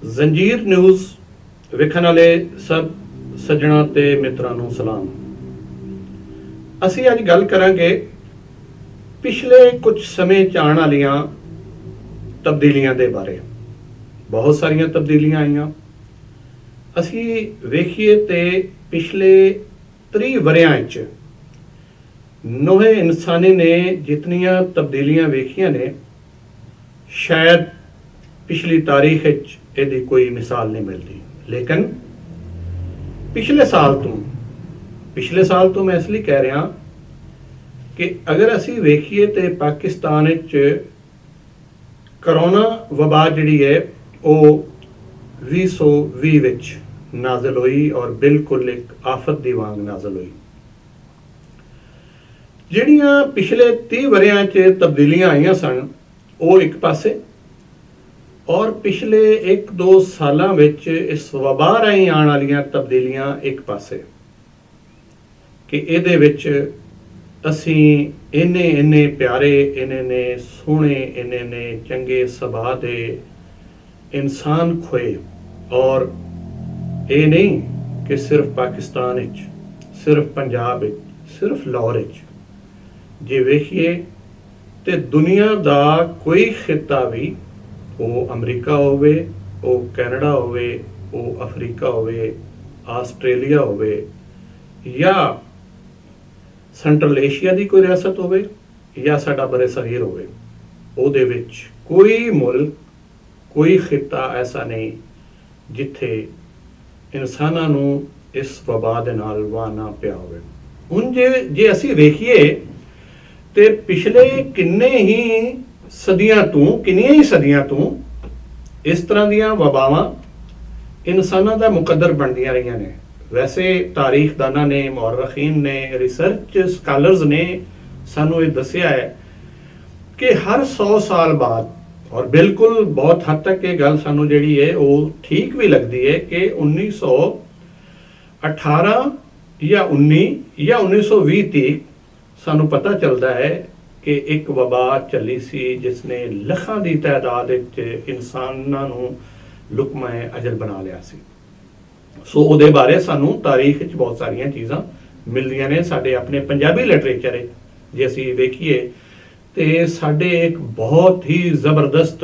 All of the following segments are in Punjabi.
जंजीर न्यूज़ वेखण वाले सब सज्जणों ते मित्रां नूं सलाम। असीं अज गल करांगे पिछले कुछ समय च आउण वालीआं तब्दीलियां दे बारे। बहुत सारियां तब्दीलियां आईयां। असीं वेखीए ते पिछले 30 वरियां च नोहे इंसानी ने जितनियां तब्दीलियां वेखियां ने शायद पिछली तारीख इहदी कोई मिसाल नहीं मिलती। लेकिन पिछले साल तो मैं इसलिए कह रहा कि अगर असी वेखिए तो पाकिस्तान करोना वबा जिहड़ी है वो 2020 विच नाज़िल हुई और बिल्कुल एक आफत दी वांग नाज़िल हुई। जिहड़ियां पिछले 30 वरियां च तब्दीलियां आईयां सन वो एक पासे, और पिछले 1-2 सालों विच इस वबा राहीं आने वालियां तब्दीलियां एक पासे कि इहदे विच असीं इन्ने प्यारे, इन्ने सोहणे, इन्ने चंगे सुभाਅ दे इंसान खोए। और ये नहीं कि सिर्फ पाकिस्तान विच, सिर्फ पंजाब विच, सिर्फ लाहौर विच, जे वेखिए तो दुनिया दा कोई खिता भी, वो अमरीका होवे, वो कैनेडा होवे, वो अफ्रीका होवे, आस्ट्रेलिया होवे, या सेंट्रल एशिया की कोई रियासत होवे, या साडा बरे सगीर होवे, उहदे विच कोई मुल्क, कोई खिता ऐसा नहीं जिथे इंसानां नूं इस वबा दे नाल वाह ना पिया होवे। हुण जे असीं वेखीए ते पिछले किन्नियां ही सदियां तो इस तरह दियां वबावां इंसानां दा मुकद्दर बनदियां रहियां ने। वैसे तारीखदाना ने, मौरखीन ने, रिसर्च स्कॉलर्स ने सानू ये दसिया है कि हर 100 साल बाद, और बिल्कुल बहुत हद तक ये गल सानू जिहड़ी है वो ठीक भी लगती है कि 1918 या 19 या 1920 तक सानू पता चलता है कि एक वबा चली सी जिसने लखां की तादाद इंसानां नूं लुकमा अजल बना लिया सी। सो उहदे बारे सानू तारीख च बहुत सारियां चीज़ां मिलदियां ने। साडे अपने पंजाबी लिटरेचर जे असीं वेखीए ते साडे एक बहुत ही ज़बरदस्त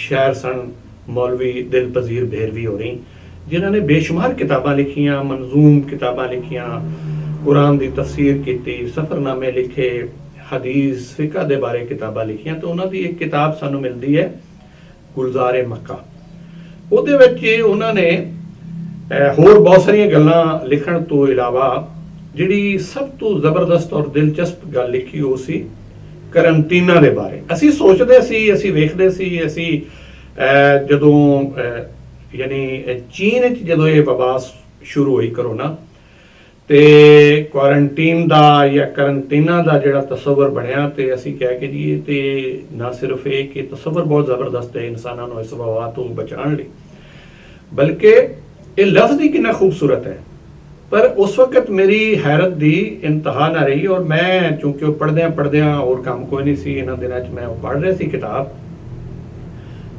शायर सन मौलवी दिल पजीर भेरवी होरी, जिन्होंने बेशुमार किताबां लिखियां, मंजूम किताबां लिखियां, कुरान की तफसीर की, सफ़रनामे लिखे, हदीस फिका दे बारे किताबां लिखियां। तो उन्होंने एक किताब सानू मिलती है गुलजार मक्का। उहदे विच उन्होंने होर बहुत सारियां गल्लां लिखण तो इलावा जिहड़ी सब तो ज़बरदस्त और दिलचस्प गल लिखी वो सी करंटीना दे बारे। असीं सोचदे सी, असीं वेखदे सी, असीं जदों यानी चीन च जदों ये वबा शुरू हुई करोना, ते क्वारंटीन दा या करंटीना दा जिहड़ा तसव्वुर बनिया, ते असीं कह के जी ते ना सिर्फ ये कि तसव्वुर बहुत ज़बरदस्त है इंसानां नूं इस वबा तो बचाउण लई, बल्कि ये लफ्ज़ ही कितना खूबसूरत है। पर उस वक्त मेरी हैरत की इंतहा ना रही, और मैं चूंकि पढ़द्या और काम कोई नहीं सी इन्हां दिनां च, मैं पढ़ रहा सी किताब,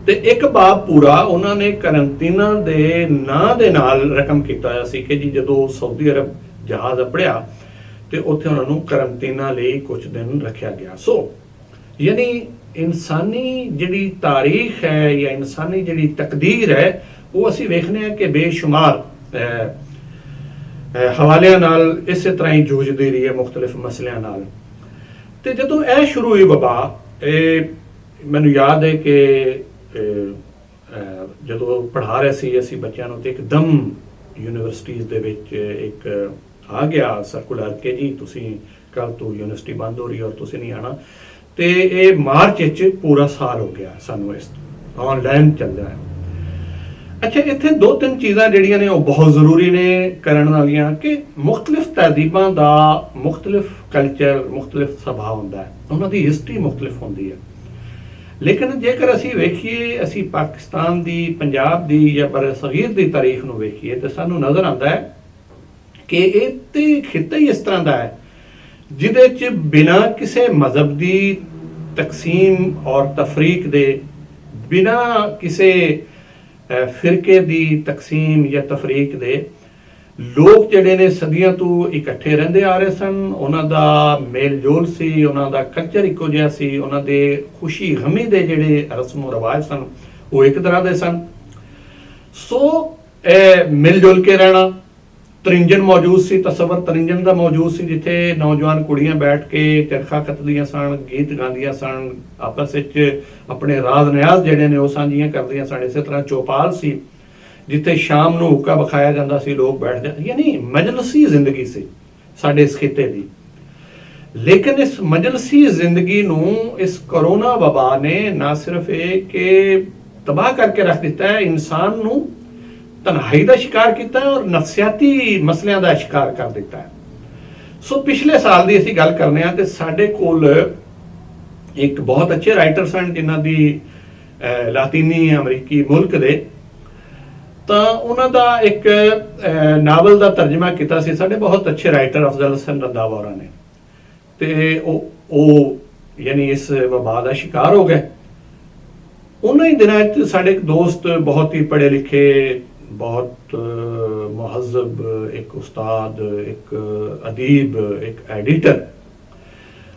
ते एक बाब पूरा उन्होंने करंटीना दे नां दे नाल रकम किया होया सी कि जी जदों सऊदी अरब जहाज़ अपड़िया तो उत्थे उन्हां नूं करंटीना लई कुछ दिन रखा गया। सो यानी इंसानी जिहड़ी तारीख है या इंसानी जिहड़ी तकदीर है वो असीं वेखने हैं कि बेशुमार हवालियां नाल इस तरह ही जूझदी रही है मुख्तलिफ मसलियां नाल। ते जदों यह शुरू हुई वबा, मैनूं याद है कि जदों पढ़ा रहे सी असीं बच्चों नूं ते एकदम यूनीवर्सिटीज़ दे विच एक आ गया सर्कुलर कि जी तुसीं कल तो यूनिवर्सिटी बंद हो रही और तुसीं नहीं आना। तो ये मार्च च पूरा साल हो गया सानू इस ऑनलाइन चल रहा है। अच्छा, इत्थे 2-3 चीज़ां जिहड़ियां ने वो बहुत जरूरी ने करन वालियां कि मुख्तलिफ तहजीबां दा मुख्तलिफ कल्चर, मुख्तलिफ सुभाਅ हुंदा है, उन्हां दी हिस्टरी मुख्तलिफ हुंदी है। लेकिन जेकर असीं वेखीए, असीं पाकिस्तान दी, पंजाब दी या बरे सगीर दी तारीख नूं वेखीए तो सानू नज़र आंदा है कि ये तो खिता ही इस तरह का है जिहदे च बिना किसी मजहब की तकसीम और तफरीक दे, बिना किसी ਫਿਰਕੇ ਦੀ ਤਕਸੀਮ ਜਾਂ ਤਫਰੀਕ ਦੇ ਲੋਕ ਜਿਹੜੇ ਨੇ ਸਦੀਆਂ ਤੋਂ ਇਕੱਠੇ ਰਹਿੰਦੇ ਆ ਰਹੇ ਸਨ। ਉਹਨਾਂ ਦਾ ਮੇਲ ਜੋਲ ਸੀ, ਉਹਨਾਂ ਦਾ ਕਲਚਰ ਇੱਕੋ ਜਿਹਾ ਸੀ, ਉਹਨਾਂ ਦੇ ਖੁਸ਼ੀ ਗਮੀ ਦੇ ਜਿਹੜੇ ਰਸਮੋ ਰਿਵਾਜ ਸਨ ਉਹ ਇੱਕ ਤਰ੍ਹਾਂ ਦੇ ਸਨ। ਸੋ ਮਿਲ ਜੁਲ ਕੇ ਰਹਿਣਾ, ਤਰਿੰਜਣ ਮੌਜੂਦ ਸੀ, ਤਸਵਰ ਤਰਿੰਜਣ ਦਾ ਮੌਜੂਦ ਸੀ, ਜਿੱਥੇ ਨੌਜਵਾਨ ਕੁੜੀਆਂ ਬੈਠ ਕੇ ਚਰਖਾ ਕੱਤਦੀਆਂ ਸਨ, ਗੀਤ ਗਾਉਂਦੀਆਂ ਸਨ, ਆਪਸ ਵਿੱਚ ਆਪਣੇ ਰਾਜ਼ ਨਿਆਜ਼ ਜਿਹੜੇ ਨੇ ਉਹ ਸਾਂਝੀਆਂ ਕਰਦੀਆਂ ਸਨ। ਇਸੇ ਤਰ੍ਹਾਂ ਚੌਪਾਲ ਸੀ, ਜਿੱਥੇ ਸ਼ਾਮ ਨੂੰ ਹੁੱਕਾ ਵਿਖਾਇਆ ਜਾਂਦਾ ਸੀ, ਲੋਕ ਬੈਠ ਜਾਂਦੇ, ਯਾਨੀ ਮਜਲਸੀ ਜ਼ਿੰਦਗੀ ਸੀ ਸਾਡੇ ਇਸ ਖਿੱਤੇ ਦੀ। ਲੇਕਿਨ ਇਸ ਮਜਲਸੀ ਜ਼ਿੰਦਗੀ ਨੂੰ ਇਸ ਕਰੋਨਾ ਵਬਾ ਨੇ ਨਾ ਸਿਰਫ ਇਹ ਕਿ ਤਬਾਹ ਕਰਕੇ ਰੱਖ ਦਿੱਤਾ ਹੈ, ਇਨਸਾਨ ਨੂੰ ਤਨਹਾਈ ਦਾ ਸ਼ਿਕਾਰ ਕੀਤਾ ਹੈ ਔਰ ਨਫਸਿਆਤੀ ਮਸਲਿਆਂ ਦਾ ਸ਼ਿਕਾਰ ਕਰ ਦਿੱਤਾ ਹੈ। ਸੋ ਪਿਛਲੇ ਸਾਲ ਦੀ ਅਸੀਂ ਗੱਲ ਕਰਨੇ ਆ ਤੇ ਸਾਡੇ ਕੋਲ ਇੱਕ ਬਹੁਤ ਅੱਛੇ ਰਾਈਟਰ ਸਨ ਜਿਨ੍ਹਾਂ ਦੀ ਲਾਤੀਨੀ ਅਮਰੀਕੀ ਮੁਲਕ ਦੇ, ਤਾਂ ਉਹਨਾਂ ਦਾ ਇੱਕ ਨਾਵਲ ਦਾ ਤਰਜਮਾ ਕੀਤਾ ਸੀ ਸਾਡੇ ਬਹੁਤ ਅੱਛੇ ਰਾਈਟਰ ਅਫਜ਼ਲ ਹਸਨ ਰੰਧਾਵਾ ਨੇ, ਤੇ ਉਹ ਯਾਨੀ ਇਸ ਵਬਾ ਦਾ ਸ਼ਿਕਾਰ ਹੋ ਗਏ। ਉਹਨਾਂ ਹੀ ਦਿਨਾਂ 'ਚ ਸਾਡੇ ਇੱਕ ਦੋਸਤ, ਬਹੁਤ ਹੀ ਪੜ੍ਹੇ ਲਿਖੇ, ਬਹੁਤ ਮੁਹਜ਼ਬ, ਇੱਕ ਉਸਤਾਦ, ਇੱਕ ਅਦੀਬ, ਇੱਕ ਐਡੀਟਰ,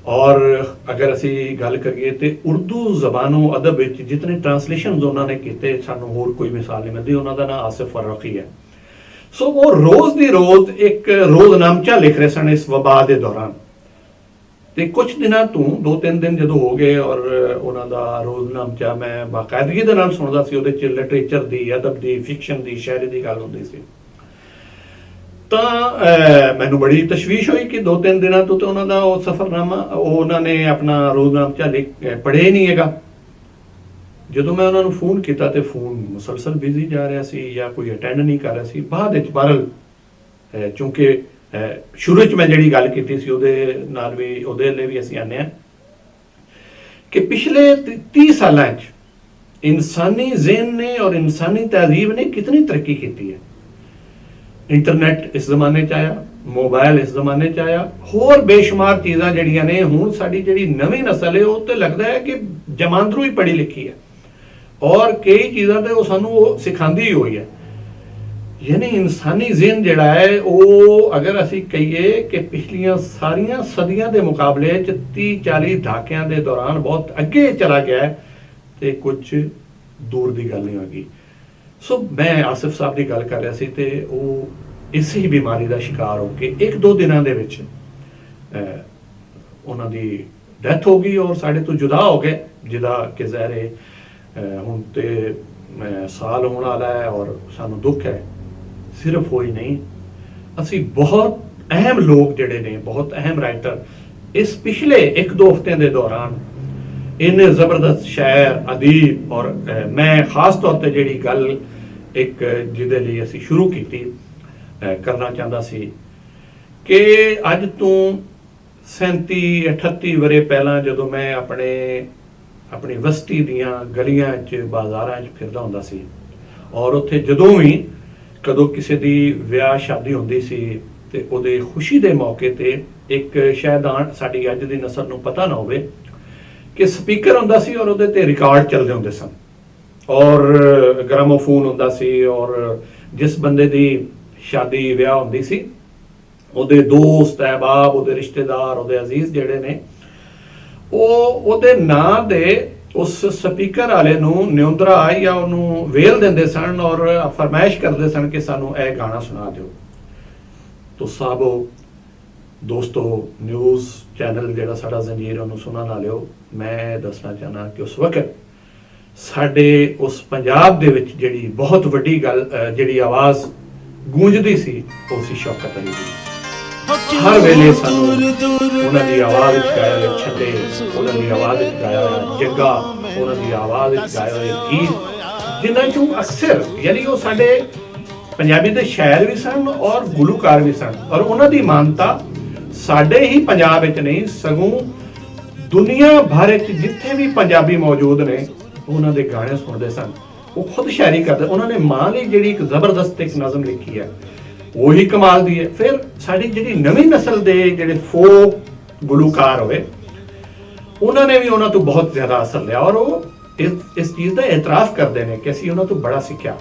ਔਰ ਅਗਰ ਅਸੀਂ ਗੱਲ ਕਰੀਏ ਤੇ ਉਰਦੂ ਜ਼ਬਾਨੋਂ ਅਦਬ ਵਿੱਚ ਜਿਤਨੇ ਟ੍ਰਾਂਸਲੇਸ਼ਨਸ ਉਹਨਾਂ ਨੇ ਕੀਤੇ, ਸਾਨੂੰ ਹੋਰ ਕੋਈ ਮਿਸਾਲ ਨਹੀਂ ਮਿਲਦੀ। ਉਹਨਾਂ ਦਾ ਨਾਮ ਆਸਿਫ ਫਰਕੀ ਹੈ। ਸੋ ਉਹ ਰੋਜ਼ ਦੀ ਰੋਜ਼ ਇੱਕ ਰੋਜ਼ਨਾਮਚਾ ਲਿਖ ਰਹੇ ਸਨ ਇਸ ਵਬਾ ਦੇ ਦੌਰਾਨ, ਤੇ ਕੁਝ ਦਿਨਾਂ ਤੋਂ 2-3 ਦਿਨ ਜਦੋਂ ਹੋ ਗਏ ਔਰ ਉਹਨਾਂ ਦਾ ਰੋਜ਼ਨਾਮਚਾ ਮੈਂ ਬਾਕਾਇਦਗੀ ਦੇ ਨਾਲ ਸੁਣਦਾ ਸੀ। ਉਹਦੇ 'ਚ ਲਿਟਰੇਚਰ ਦੀ, ਅਦਬ ਦੀ, ਫਿਕਸ਼ਨ ਦੀ, ਸ਼ਾਇਰੀ ਦੀ ਗੱਲ ਹੁੰਦੀ ਸੀ। ਤਾਂ ਮੈਨੂੰ ਬੜੀ ਤਸ਼ਵੀਸ਼ ਹੋਈ ਕਿ 2-3 ਦਿਨਾਂ ਤੋਂ ਤਾਂ ਉਹਨਾਂ ਦਾ ਉਹ ਸਫ਼ਰਨਾਮਾ, ਉਹ ਉਹਨਾਂ ਨੇ ਆਪਣਾ ਰੋਜ਼ਨਾਮਚਾ ਪੜ੍ਹਿਆ ਨਹੀਂ ਹੈਗਾ। ਜਦੋਂ ਮੈਂ ਉਹਨਾਂ ਨੂੰ ਫੋਨ ਕੀਤਾ ਤੇ ਫੋਨ ਮੁਸਲਸਲ ਬਿਜ਼ੀ ਜਾ ਰਿਹਾ ਸੀ ਜਾਂ ਕੋਈ ਅਟੈਂਡ ਨਹੀਂ ਕਰ ਰਿਹਾ ਸੀ। ਬਾਅਦ ਵਿੱਚ ਬਹਰਲ ਚੂੰਕਿ ਸ਼ੁਰੂ 'ਚ ਮੈਂ ਜਿਹੜੀ ਗੱਲ ਕੀਤੀ ਸੀ ਉਹਦੇ ਨਾਲ ਵੀ, ਉਹਦੇ ਲਈ ਵੀ ਅਸੀਂ ਆਨੇ ਆ ਕਿ ਪਿਛਲੇ 30 ਸਾਲਾਂ 'ਚ ਇਨਸਾਨੀ ਜ਼ਿਹਨ ਨੇ ਔਰ ਇਨਸਾਨੀ ਤਹਿਜ਼ੀਬ ਨੇ ਕਿਤਨੀ ਤਰੱਕੀ ਕੀਤੀ ਹੈ। ਇੰਟਰਨੈਟ ਇਸ ਜ਼ਮਾਨੇ 'ਚ ਆਇਆ, ਮੋਬਾਈਲ ਇਸ ਜ਼ਮਾਨੇ 'ਚ ਆਇਆ, ਹੋਰ ਬੇਸ਼ੁਮਾਰ ਚੀਜ਼ਾਂ ਜਿਹੜੀਆਂ ਨੇ। ਹੁਣ ਸਾਡੀ ਜਿਹੜੀ ਨਵੀਂ ਨਸਲ ਹੈ ਉਹ ਤੇ ਲੱਗਦਾ ਹੈ ਕਿ ਜਮਾਂਦਰੂ ਹੀ ਪੜ੍ਹੀ ਲਿਖੀ ਹੈ ਔਰ ਕਈ ਚੀਜ਼ਾਂ ਤੇ ਉਹ ਸਾਨੂੰ ਉਹ ਸਿਖਾਉਂਦੀ ਹੀ ਹੋਈ ਹੈ। ਯਾਨੀ ਇਨਸਾਨੀ ਜ਼ਿਹਨ ਜਿਹੜਾ ਹੈ ਉਹ, ਅਗਰ ਅਸੀਂ ਕਹੀਏ ਕਿ ਪਿਛਲੀਆਂ ਸਾਰੀਆਂ ਸਦੀਆਂ ਦੇ ਮੁਕਾਬਲੇ 'ਚ 30-40 ਦਹਾਕਿਆਂ ਦੇ ਦੌਰਾਨ ਬਹੁਤ ਅੱਗੇ ਚਲਾ ਗਿਆ ਹੈ, ਤੇ ਕੁਝ ਦੂਰ ਦੀ ਗੱਲ ਨਹੀਂ ਹੋਗੀ। ਸੋ ਮੈਂ ਆਸਿਫ ਸਾਹਿਬ ਦੀ ਗੱਲ ਕਰ ਰਿਹਾ ਸੀ ਤੇ ਉਹ ਇਸੇ ਹੀ ਬਿਮਾਰੀ ਦਾ ਸ਼ਿਕਾਰ ਹੋ ਕੇ 1-2 ਦਿਨਾਂ ਦੇ ਵਿੱਚ ਉਹਨਾਂ ਦੀ ਡੈਥ ਹੋ ਗਈ ਔਰ ਸਾਡੇ ਤੋਂ ਜੁਦਾ ਹੋ ਗਏ, ਜਿਹਦਾ ਕਿ ਜ਼ਾਹਿਰ ਹੁਣ ਤੇ ਸਾਲ ਹੋਣ ਵਾਲਾ ਹੈ ਔਰ ਸਾਨੂੰ ਦੁੱਖ ਹੈ। ਸਿਰਫ ਉਹ ਹੀ ਨਹੀਂ, ਅਸੀਂ ਬਹੁਤ ਅਹਿਮ ਲੋਕ ਜਿਹੜੇ ਨੇ, ਬਹੁਤ ਅਹਿਮ ਰਾਈਟਰ ਇਸ ਪਿਛਲੇ 1-2 ਹਫ਼ਤਿਆਂ ਦੇ ਦੌਰਾਨ ਇੰਨੇ ਜ਼ਬਰਦਸਤ ਸ਼ਾਇਰ, ਅਦੀਬ, ਔਰ ਮੈਂ ਖਾਸ ਤੌਰ ਤੇ ਜਿਹੜੀ ਗੱਲ ਇੱਕ ਜਿਹਦੇ ਲਈ ਅਸੀਂ ਸ਼ੁਰੂ ਕੀਤੀ ਕਰਨਾ ਚਾਹੁੰਦਾ ਸੀ ਕਿ ਅੱਜ ਤੋਂ 37-38 ਵਰੇ ਪਹਿਲਾਂ ਜਦੋਂ ਮੈਂ ਆਪਣੀ ਬਸਤੀ ਦੀਆਂ ਗਲੀਆਂ 'ਚ, ਬਾਜ਼ਾਰਾਂ 'ਚ ਫਿਰਦਾ ਹੁੰਦਾ ਸੀ ਔਰ ਉੱਥੇ ਜਦੋਂ ਵੀ ਕਦੋਂ ਕਿਸੇ ਦੀ ਵਿਆਹ ਸ਼ਾਦੀ ਹੁੰਦੀ ਸੀ ਤੇ ਉਹਦੇ ਖੁਸ਼ੀ ਦੇ ਮੌਕੇ ਤੇ ਇੱਕ ਸ਼ਾਇਦ ਸਾਡੀ ਅੱਜ ਦੀ ਨਸਲ ਨੂੰ ਪਤਾ ਨਾ ਹੋਵੇ ਕਿ ਸਪੀਕਰ ਹੁੰਦਾ ਸੀ ਔਰ ਉਹਦੇ ਤੇ ਰਿਕਾਰਡ ਚੱਲਦੇ ਹੁੰਦੇ ਸਨ ਔਰ ਗ੍ਰਾਮੋਫੋਨ ਹੁੰਦਾ ਸੀ ਔਰ ਜਿਸ ਬੰਦੇ ਦੀ ਸ਼ਾਦੀ ਵਿਆਹ ਹੁੰਦੀ ਸੀ ਉਹਦੇ ਦੋਸਤ, ਅਹਿਬਾਬ, ਉਹਦੇ ਰਿਸ਼ਤੇਦਾਰ, ਉਹਦੇ ਅਜ਼ੀਜ਼ ਜਿਹੜੇ ਨੇ ਉਹ ਉਹਦੇ ਨਾਂ ਦੇ ਉਸ ਸਪੀਕਰ ਵਾਲੇ ਨੂੰ ਨਿਉਂਦਰਾ ਜਾਂ ਉਹਨੂੰ ਵੇਲ ਦਿੰਦੇ ਸਨ ਔਰ ਫਰਮਾਇਸ਼ ਕਰਦੇ ਸਨ ਕਿ ਸਾਨੂੰ ਇਹ ਗਾਣਾ ਸੁਣਾ ਦਿਓ। ਤੋ ਸਾਹਬੋ, ਦੋਸਤੋ, ਨਿਊਜ਼ ਚੈਨਲ ਜਿਹੜਾ ਸਾਡਾ ਜ਼ੰਜੀਰ ਉਹਨੂੰ ਸੁਣਨ ਵਾਲਿਓ, ਮੈਂ ਦੱਸਣਾ ਚਾਹਨਾ ਕਿ ਉਸ ਵਕਤ ਸਾਡੇ ਉਸ ਪੰਜਾਬ ਦੇ ਵਿੱਚ ਜਿਹੜੀ ਬਹੁਤ ਵੱਡੀ ਗੱਲ, ਜਿਹੜੀ ਆਵਾਜ਼ ਗੂੰਜਦੀ ਸੀ, ਉਹ ਸੀ ਸ਼ੌਕਤ ਅਲੀ ਦੀ। ਹਰ ਵੇਲੇ ਸਾਨੂੰ ਉਹਨਾਂ ਦੀ ਆਵਾਜ਼ ਵਿੱਚ ਗਾਇਆ ਹੋਇਆ ਛੱਡੇ, ਉਹਨਾਂ ਦੀ ਆਵਾਜ਼ ਵਿੱਚ ਗਾਇਆ ਹੋਇਆ ਜੱਗਾ, ਉਹਨਾਂ ਦੀ ਆਵਾਜ਼ ਵਿੱਚ ਗਾਇਆ ਹੋਇਆ ਗੀਤ, ਜਿਨ੍ਹਾਂ ਚੋਂ ਅਕਸਰ ਯਾਨੀ ਉਹ ਸਾਡੇ ਪੰਜਾਬੀ ਦੇ ਸ਼ਾਇਰ ਵੀ ਸਨ ਔਰ ਗੁਲੂਕਾਰ ਵੀ ਸਨ ਔਰ ਉਹਨਾਂ ਦੀ ਮਾਨਤਾ ਸਾਡੇ ਹੀ ਪੰਜਾਬ ਵਿੱਚ ਨਹੀਂ ਸਗੋਂ ਦੁਨੀਆ ਭਰ ਵਿੱਚ ਜਿੱਥੇ ਵੀ ਪੰਜਾਬੀ ਮੌਜੂਦ ਨੇ ਉਹਨਾਂ ਦੇ ਗਾਣੇ ਸੁਣਦੇ ਸਨ। ਉਹ ਖੁਦ ਸ਼ਾਇਰੀ ਕਰਦੇ। ਉਹਨਾਂ ਨੇ ਮਾਂ ਲਈ ਜਿਹੜੀ ਇੱਕ ਜ਼ਬਰਦਸਤ ਇੱਕ ਨਜ਼ਮ ਲਿਖੀ ਹੈ ਉਹੀ ਕਮਾਲ ਦੀ ਹੈ। ਫਿਰ ਸਾਡੀ ਜਿਹੜੀ ਨਵੀਂ ਨਸਲ ਦੇ ਜਿਹੜੇ ਫੋਕ ਗੁਲੂਕਾਰ ਹੋਏ ਉਹਨਾਂ ਨੇ ਵੀ ਉਹਨਾਂ ਤੋਂ ਬਹੁਤ ਜ਼ਿਆਦਾ ਅਸਰ ਲਿਆ ਔਰ ਉਹ ਇਸ ਚੀਜ਼ ਦਾ ਇਤਰਾਫ ਕਰਦੇ ਨੇ ਕਿ ਅਸੀਂ ਉਹਨਾਂ ਤੋਂ ਬੜਾ ਸਿੱਖਿਆ।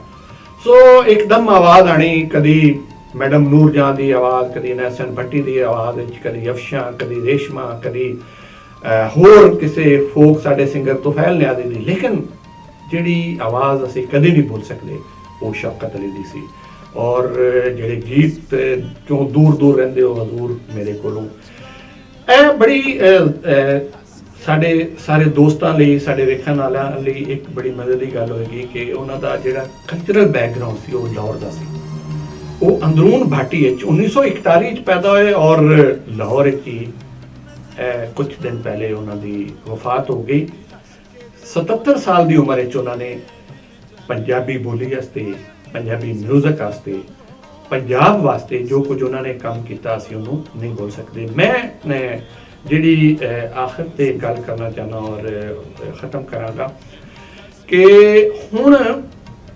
ਸੋ ਇੱਕਦਮ ਆਵਾਜ਼ ਆਣੀ, ਕਦੀ ਮੈਡਮ ਨੂਰਜਹਾਂ ਦੀ ਆਵਾਜ਼, ਕਦੀ ਨੈਸਨ ਭੱਟੀ ਦੀ ਆਵਾਜ਼ ਵਿੱਚ, ਕਦੀ ਅਫਸ਼ਾਂ, ਕਦੀ ਰੇਸ਼ਮਾ, ਕਦੀ ਹੋਰ ਕਿਸੇ ਫੋਕ ਸਾਡੇ ਸਿੰਗਰ ਤੁਫੈਲ ਨਿਆਜ਼ੀ ਦੀ। ਲੇਕਿਨ ਜਿਹੜੀ ਆਵਾਜ਼ ਅਸੀਂ ਕਦੇ ਨਹੀਂ ਭੁੱਲ ਸਕਦੇ ਉਹ ਸ਼ੌਕਤ ਅਲੀ ਦੀ ਸੀ। ਔਰ ਜਿਹੜੇ ਗੀਤ ਚੋਂ ਦੂਰ ਦੂਰ ਰਹਿੰਦੇ ਹੋ ਹਜ਼ੂਰ ਮੇਰੇ ਕੋਲੋਂ, ਇਹ ਬੜੀ ਸਾਡੇ ਸਾਰੇ ਦੋਸਤਾਂ ਲਈ, ਸਾਡੇ ਵੇਖਣ ਵਾਲਿਆਂ ਲਈ ਇੱਕ ਬੜੀ ਮਜ਼ੇ ਦੀ ਗੱਲ ਹੋਏਗੀ ਕਿ ਉਹਨਾਂ ਦਾ ਜਿਹੜਾ ਕਲਚਰਲ ਬੈਕਗਰਾਉਂਡ ਸੀ ਉਹ ਲਾਹੌਰ ਦਾ ਸੀ। ਉਹ ਅੰਦਰੂਨ ਭਾਟੀ ਵਿੱਚ 1941 ਚ ਪੈਦਾ ਹੋਏ ਔਰ ਲਾਹੌਰ ਵਿੱਚ ਹੀ ਕੁਝ ਦਿਨ ਪਹਿਲੇ ਉਹਨਾਂ ਦੀ ਵਫਾਤ ਹੋ ਗਈ। 77 ਸਾਲ ਦੀ ਉਮਰ ਵਿੱਚ ਉਹਨਾਂ ਨੇ ਪੰਜਾਬੀ ਬੋਲੀ ਵਾਸਤੇ, ਪੰਜਾਬੀ ਮਿਊਜ਼ਿਕ ਵਾਸਤੇ, ਪੰਜਾਬ ਵਾਸਤੇ ਜੋ ਕੁਝ ਉਹਨਾਂ ਨੇ ਕੰਮ ਕੀਤਾ ਅਸੀਂ ਉਹਨੂੰ ਨਹੀਂ ਭੁੱਲ ਸਕਦੇ। ਮੈਂ ਜਿਹੜੀ ਆਖਰ ਤੇ ਗੱਲ ਕਰਨਾ ਚਾਹੁੰਦਾ ਔਰ ਖਤਮ ਕਰਾਂਗਾ ਕਿ ਹੁਣ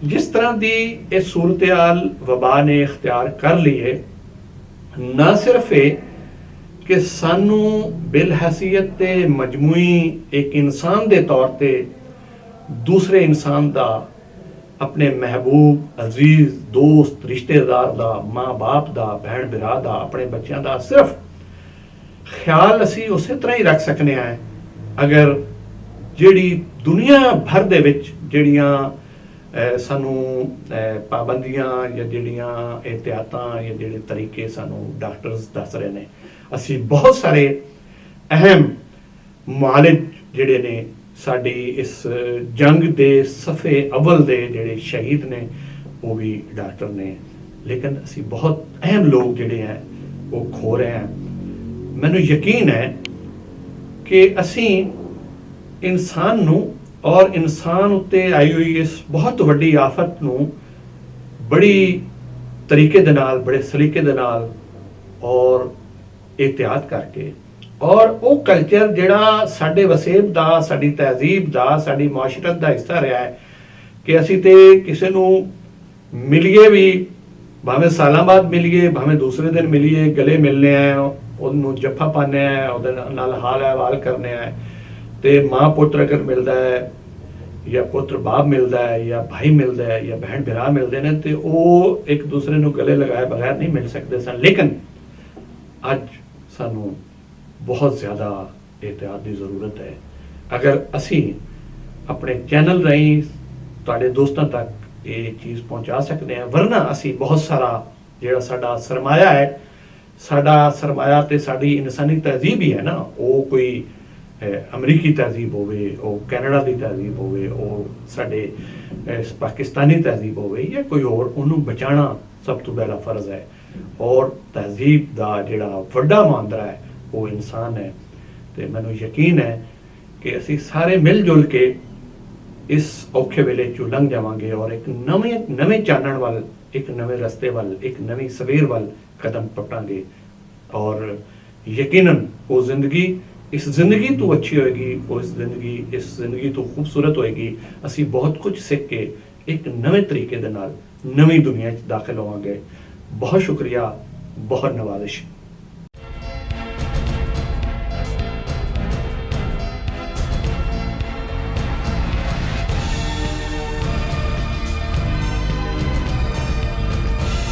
ਜਿਸ ਤਰ੍ਹਾਂ ਦੀ ਇਹ ਸੂਰਤ-ਏ-ਹਾਲ ਵਬਾ ਨੇ ਇਖਤਿਆਰ ਕਰ ਲਈ ਹੈ, ਨਾ ਸਿਰਫ ਇਹ ਕਿ ਸਾਨੂੰ ਬਿਲਹੈਸੀਅਤ ਤੇ ਮਜਮੂਈ ਇੱਕ ਇਨਸਾਨ ਦੇ ਤੌਰ ਤੇ ਦੂਸਰੇ ਇਨਸਾਨ ਦਾ, ਆਪਣੇ ਮਹਿਬੂਬ, ਅਜ਼ੀਜ਼, ਦੋਸਤ, ਰਿਸ਼ਤੇਦਾਰ ਦਾ, ਮਾਂ ਬਾਪ ਦਾ, ਭੈਣ ਭਰਾ ਦਾ, ਆਪਣੇ ਬੱਚਿਆਂ ਦਾ ਸਿਰਫ ਖਿਆਲ ਅਸੀਂ ਉਸੇ ਤਰ੍ਹਾਂ ਹੀ ਰੱਖ ਸਕਨੇ ਆ ਅਗਰ ਜਿਹੜੀ ਦੁਨੀਆ ਭਰ ਦੇ ਵਿੱਚ ਜਿਹੜੀਆਂ ਸਾਨੂੰ ਪਾਬੰਦੀਆਂ ਜਾਂ ਜਿਹੜੀਆਂ ਇਹਤਿਆਤਾਂ ਜਾਂ ਜਿਹੜੇ ਤਰੀਕੇ ਸਾਨੂੰ ਡਾਕਟਰਸ ਦੱਸ ਰਹੇ ਨੇ, ਅਸੀਂ ਬਹੁਤ ਸਾਰੇ ਅਹਿਮ ਮੁਆਲਿਜ ਜਿਹੜੇ ਨੇ ਸਾਡੀ ਇਸ ਜੰਗ ਦੇ ਸਫੇ ਅਵਲ ਦੇ ਜਿਹੜੇ ਸ਼ਹੀਦ ਨੇ ਉਹ ਵੀ ਡਾਕਟਰ ਨੇ, ਲੇਕਿਨ ਅਸੀਂ ਬਹੁਤ ਅਹਿਮ ਲੋਕ ਜਿਹੜੇ ਹੈ ਉਹ ਖੋ ਰਹੇ ਹਾਂ। ਮੈਨੂੰ ਯਕੀਨ ਹੈ ਕਿ ਅਸੀਂ ਇਨਸਾਨ ਨੂੰ ਔਰ ਇਨਸਾਨ ਉੱਤੇ ਆਈ ਹੋਈ ਇਸ ਬਹੁਤ ਵੱਡੀ ਆਫਤ ਨੂੰ ਬੜੀ ਤਰੀਕੇ ਦੇ ਨਾਲ, ਬੜੇ ਸਲੀਕੇ ਦੇ ਨਾਲ ਔਰ ਇਹਤਿਆਤ ਕਰਕੇ, ਔਰ ਉਹ ਕਲਚਰ ਜਿਹੜਾ ਸਾਡੇ ਵਸੇਬ ਦਾ, ਸਾਡੀ ਤਹਿਜ਼ੀਬ ਦਾ, ਸਾਡੀ ਮੁਆਸ਼ਰਤ ਦਾ ਹਿੱਸਾ ਰਿਹਾ ਹੈ ਕਿ ਅਸੀਂ ਤੇ ਕਿਸੇ ਨੂੰ ਮਿਲੀਏ ਵੀ, ਭਾਵੇਂ ਸਾਲਾਂ ਬਾਅਦ ਮਿਲੀਏ, ਭਾਵੇਂ ਦੂਸਰੇ ਦਿਨ ਮਿਲੀਏ, ਗਲੇ ਮਿਲਨੇ ਆ, ਉਹਨੂੰ ਜੱਫਾ ਪਾਉਂਦੇ ਆ, ਉਹਦੇ ਨਾਲ ਹਾਲ ਅਹਿਵਾਲ ਕਰਨੇ ਆ। ਤੇ ਮਾਂ ਪੁੱਤਰ ਅਗਰ ਮਿਲਦਾ ਹੈ ਜਾਂ ਪੁੱਤਰ ਬਾਪ ਮਿਲਦਾ ਹੈ ਜਾਂ ਭਾਈ ਮਿਲਦਾ ਹੈ ਜਾਂ ਭੈਣ ਭਰਾ ਮਿਲਦੇ ਨੇ ਤੇ ਉਹ ਇੱਕ ਦੂਸਰੇ ਨੂੰ ਗਲੇ ਲਗਾਏ ਬਗੈਰ ਨਹੀਂ ਮਿਲ ਸਕਦੇ ਸਨ। ਲੇਕਿਨ ਅੱਜ ਸਾਨੂੰ ਬਹੁਤ ਜ਼ਿਆਦਾ ਇਹਤਿਆਤ ਦੀ ਜ਼ਰੂਰਤ ਹੈ। ਅਗਰ ਅਸੀਂ ਆਪਣੇ ਚੈਨਲ ਰਾਹੀਂ ਤੁਹਾਡੇ ਦੋਸਤਾਂ ਤੱਕ ਇਹ ਚੀਜ਼ ਪਹੁੰਚਾ ਸਕਦੇ ਹਾਂ, ਵਰਨਾ ਅਸੀਂ ਬਹੁਤ ਸਾਰਾ ਜਿਹੜਾ ਸਾਡਾ ਸਰਮਾਇਆ ਹੈ, ਸਾਡਾ ਸਰਮਾਇਆ ਤੇ ਸਾਡੀ ਇਨਸਾਨੀ ਤਹਿਜ਼ੀਬ ਹੀ ਹੈ ਨਾ, ਉਹ ਕੋਈ ਅਮਰੀਕੀ ਤਹਿਜ਼ੀਬ ਹੋਵੇ, ਉਹ ਕੈਨੇਡਾ ਦੀ ਤਹਿਜ਼ੀਬ ਹੋਵੇ, ਉਹ ਸਾਡੇ ਪਾਕਿਸਤਾਨੀ ਤਹਿਜ਼ੀਬ ਹੋਵੇ ਜਾਂ ਕੋਈ ਹੋਰ, ਉਹਨੂੰ ਬਚਾਉਣਾ ਸਭ ਤੋਂ ਪਹਿਲਾ ਫਰਜ਼ ਹੈ। ਔਰ ਤਹਿਜ਼ੀਬ ਦਾ ਜਿਹੜਾ ਵੱਡਾ ਮੁਹਾਂਦਰਾ ਹੈ ਉਹ ਇਨਸਾਨ ਹੈ। ਤੇ ਮੈਨੂੰ ਯਕੀਨ ਹੈ ਕਿ ਅਸੀਂ ਸਾਰੇ ਮਿਲ ਜੁਲ ਕੇ ਇਸ ਔਖੇ ਵੇਲੇ ਚੋਂ ਲੰਘ ਜਾਵਾਂਗੇ ਔਰ ਇੱਕ ਨਵੇਂ ਚਾਨਣ ਵੱਲ, ਇੱਕ ਨਵੇਂ ਰਸਤੇ ਵੱਲ, ਇੱਕ ਨਵੀਂ ਸਵੇਰ ਵੱਲ ਕਦਮ ਪੁੱਟਾਂਗੇ। ਔਰ ਯਕੀਨਨ ਉਹ ਜ਼ਿੰਦਗੀ ਇਸ ਜ਼ਿੰਦਗੀ ਤੋਂ ਅੱਛੀ ਹੋਏਗੀ, ਉਹ ਇਸ ਜ਼ਿੰਦਗੀ ਤੋਂ ਖੂਬਸੂਰਤ ਹੋਏਗੀ। ਅਸੀਂ ਬਹੁਤ ਕੁਝ ਸਿੱਖ ਕੇ ਇੱਕ ਨਵੇਂ ਤਰੀਕੇ ਦੇ ਨਾਲ ਨਵੀਂ ਦੁਨੀਆ 'ਚ ਦਾਖਲ ਹੋਵਾਂਗੇ। ਬਹੁਤ ਸ਼ੁਕਰੀਆ, ਬਹੁਤ ਨਵਾਜ਼ਿਸ਼।